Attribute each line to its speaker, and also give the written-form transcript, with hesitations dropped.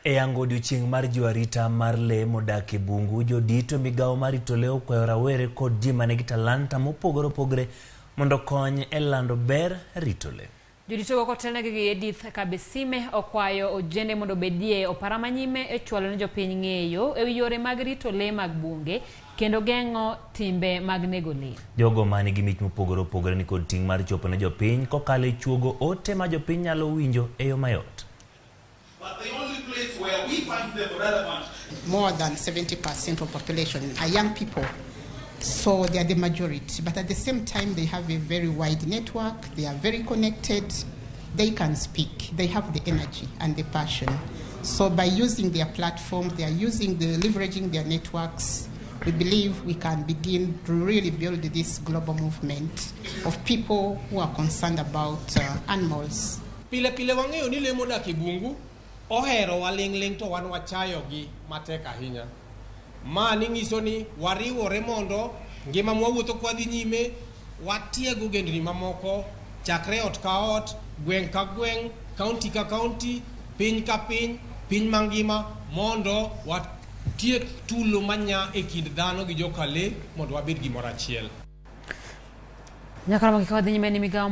Speaker 1: E yango odiochieng' mar jiwarita mar le modak e bungu, jodito Migao mar rito le okwayo rawere kod ji manigi talanta mopogore opogore mondo okony e lando ber rito le.
Speaker 2: Jodito go kotelnegi gi Edith Kabesime okwayo ojende mondo bedie opara manyime e chwalo ne jopiny ng'eyo e yore mag rito le mag bunge kendo geng'o timbe mag nego le.
Speaker 1: Jogo manigi mich mopogore opogore ni kod ting' mar chopo ne jopiny kokalo e chuogo ote ma jopiny nyalo winjo e yo mayot.
Speaker 3: But the only place where we find them relevant.
Speaker 4: More than 70% of population are young people, so they are the majority. But at the same time, they have a very wide network. They are very connected. They can speak. They have the energy and the passion. So by using their platforms, they are leveraging their networks. We believe we can begin to really build this global movement of people who are concerned about animals.
Speaker 5: Pile wang'eyo ni le modak e bungu ohero waling to wan wachayo gi matek ahinya. Mani nyiso ni wariwore mondo ngima mwawuotho kwa dhi nyime, watiego gendni mamoko chakre ot ka ot, gweng' ka gweng', county ka county, piny ka piny, piny mangima mondo watiek tulo manya e kind dhano gi joka le mondo wabed gimoro achiel.
Speaker 2: Nyaka Ramogi ka wadhi nyime ni Migao